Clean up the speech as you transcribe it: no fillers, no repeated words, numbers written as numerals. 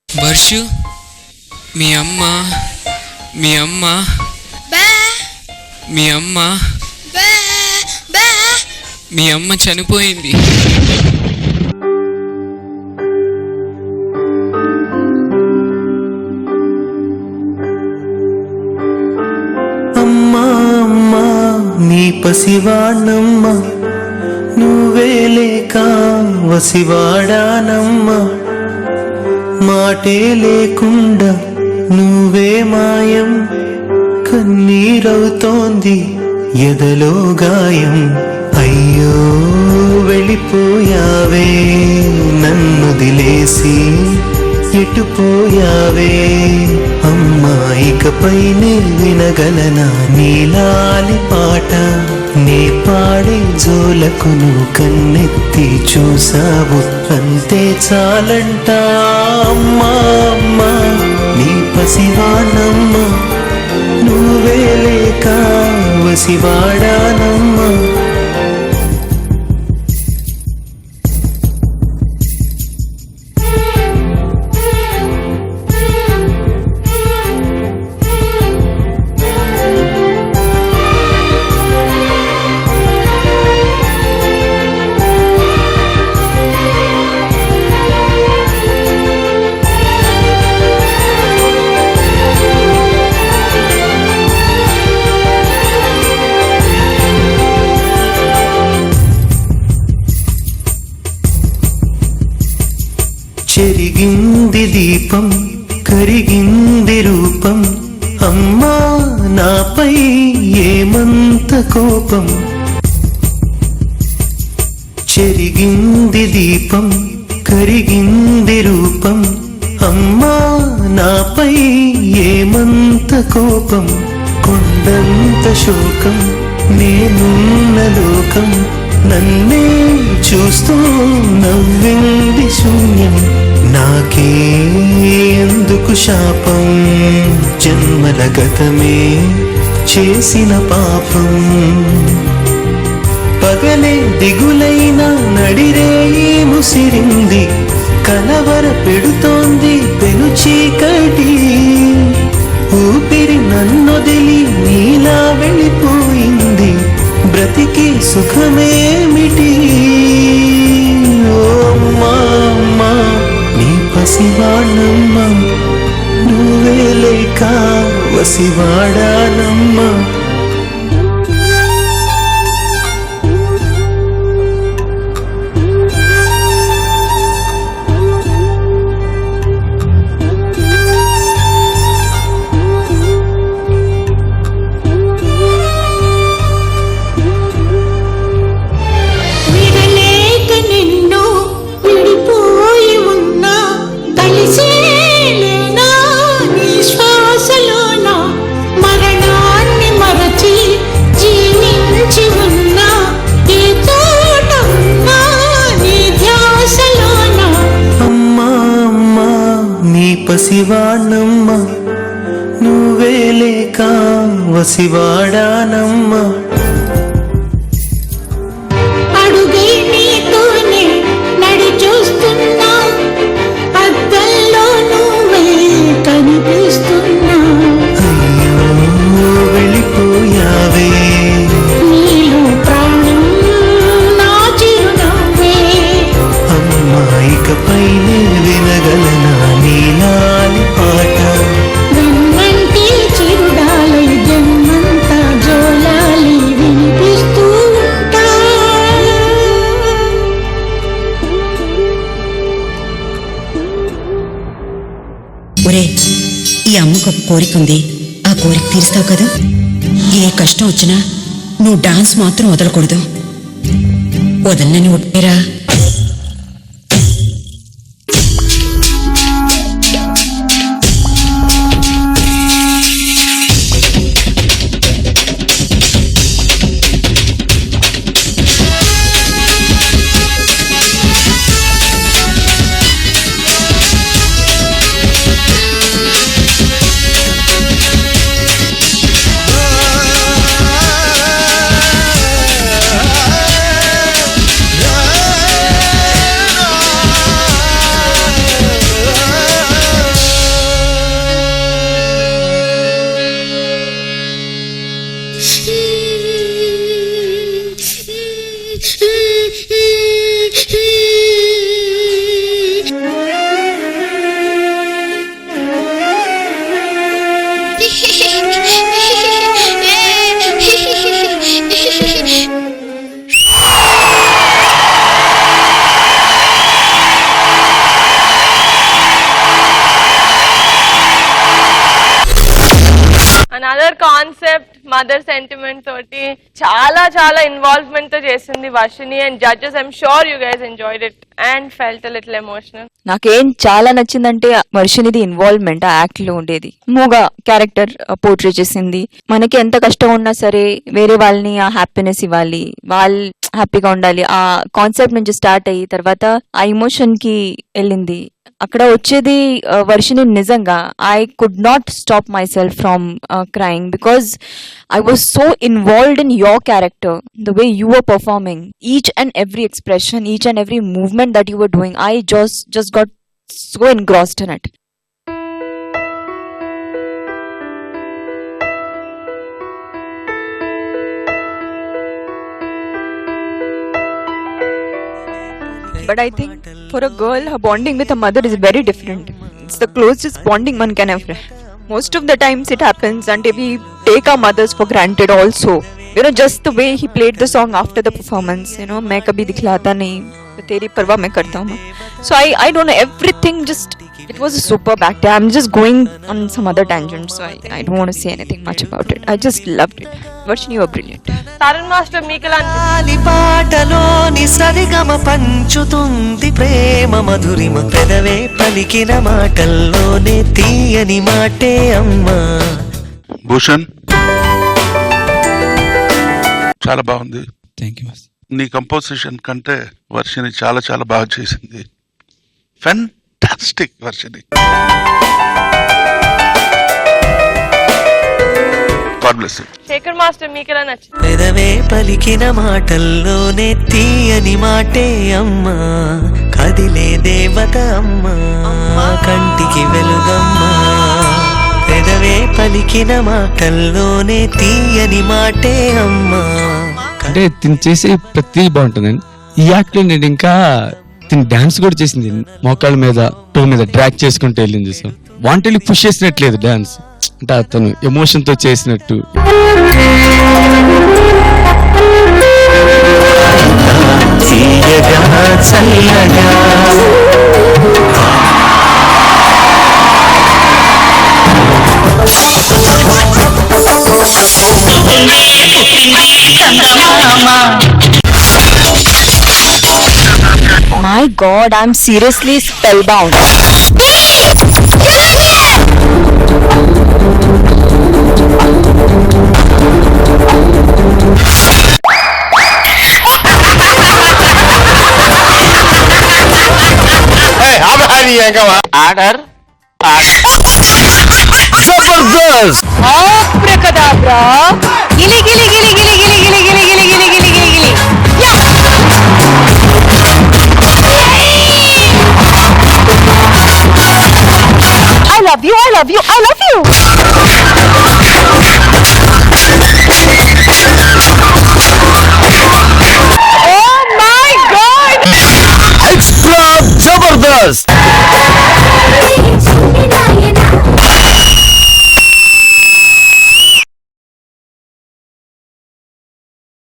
వర్షు, మీ అమ్మ మీ అమ్మ మీ అమ్మ మీ అమ్మ చనిపోయింది. అమ్మా అమ్మా నీ పసివాణమ్మ, నువ్వే లేక వసివాడానమ్మ. మాటే లేకుండా నువ్వే మాయం, కన్నీరవుతోంది ఎదలో గాయం. అయ్యో వెళ్ళిపోయావే, నన్నుదిలేసి ఎటుపోయావే. అమ్మా ఇకపై నే వినగలనా నీలాలి పాట? నే పాడే జోలకు నువ్వు కన్నెత్తి చూసావు, అంతే చాలంట. అమ్మా అమ్మా నీ పసివాణమ్మ, నువ్వే లేక వసివాడానమ్మ. చెరిగింది దీపం, కరిగింది రూపం. అమ్మా నాపై ఏమంత కోపం? చెరిగింది దీపం, కరిగింది రూపం. అమ్మా నాపై ఏమంత కోపం? కొండంత శోకం నేనున్న లోకం, నన్నే చూస్తూ నవ్వింది శూన్యం. నాకే ఎందుకు శాపం? జన్మల గతమే చేసిన పాపం. పగలే దిగులైన నడిరేయి ముసిరింది, కలవర పెడుతోంది పెను చీకటి. ఊపిరి నన్నొదిలి నీలా వెళ్ళిపోయింది, బ్రతికి సుఖమేమిటి? ఓ అమ్మా అమ్మా నీ పసివాణమ్మ, నువ్వే లేక వసివాడానమ్మ. పసివాణమ్మ, నువ్వే లేక వసివాడానమ్మ. అడుగై నీతోనే నడి చూస్తున్నా, అద్దంలో నువ్వే కనిపిస్తున్నా. అయ్యో వెళ్ళిపోయావే, నీలో ప్రాణం నా చిరునవ్వే. అమ్మా ఇకపై నే వినగలనా నీలాలి పాట? వెన్నంటి చిరుడాలై జన్మంతా జోలాలి వినిపిస్తూ ఉంటా. ఒరే, ఈ అమ్మకు ఒక కోరిక ఉంది, ఆ కోరిక తీరుస్తావు కదా? ఏ కష్టం వచ్చినా నువ్వు డాన్స్ మాత్రం వదలకూడదు. వదలనని ఒట్టేరా. అనదర్ కాన్సెప్ట్ మదర్ సెంటిమెంట్ తోటి చాలా చాలా ఇన్వాల్వ్మెంట్ తో చేసింది Varshini and judges. I'm sure you guys enjoyed it and felt a little emotional. నాకేం చాలా నచ్చిందంటే వర్షినిది ఇన్వాల్వ్మెంట్ ఆ యాక్ట్ లో ఉండేది. మూగా క్యారెక్టర్ పోర్ట్రే చేసింది. మనకి ఎంత కష్టం ఉన్నా సరే వేరే వాళ్ళని ఆ హ్యాపీనెస్ ఇవ్వాలి, వాళ్ళు హ్యాపీగా ఉండాలి, ఆ కాన్సెప్ట్ నుంచి స్టార్ట్ అయ్యి తర్వాత ఆ ఇమోషన్ కి వెళ్ళింది. అక్కడ వచ్చేది వర్షిని నిజంగా I could not stop my self from crying because I was so involved in your character, the way you were performing, each and every expression, each and every movement that you were doing. I just got so engrossed in it. But I think for a girl, her bonding with her mother is very different. It's the closest bonding one can ever. Most of the times it happens and we take our mothers for granted also. You know, just the way he played the song after the performance, you know, मैं कभी दिखलाता नहीं, तेरी परवाह मैं करता हूँ. So I don't know, everything just, it was a superb act. I'm just going on some other tangent, so I don't want to say anything much about it. I just loved it. Varshini, you were brilliant. Tarun master మీకెలా గాలి పాటలోని సరిగమ పంచుతుంది ప్రేమ మధురిమ పెదవే పలికిన మాటల్లోనే తీయని మాటే అమ్మా. భూషణ్ చాలా బాగుంది. Thank you. నీ కంపోజిషన్ కంటే వర్షిని చాలా చాలా బాగా చేసింది. Fantastic Varshini. God bless you. Shekhar master మీకెలా నచ్చింది? పెదవే పలికిన మాటల్లోనే తీయని మాటే అమ్మా, కదిలే దేవత అమ్మా, కంటికి వెలుగమ్మా. పెదవే పలికిన మాటల్లోనే తీయని మాటే అమ్మా. అంటే తిని చేసే ప్రతి బాగుంటుందండి. ఈ యాక్ట్ లో నేను ఇంకా తిని డాన్స్ కూడా చేసింది, మోకాళ్ళ మీద టో మీద డ్రాక్ చేసుకుంటూ వెళ్ళింది. సో వాంటెళ్ళి పుష్ చేసినట్లేదు డాన్స్, అంటే అతను ఎమోషన్ తో చేసినట్టు. My God, I'm seriously spellbound. Order Abracadabra. Gili gili gili gili gili gili gili gili gili gili gili gili. I love you, I love you, I love you.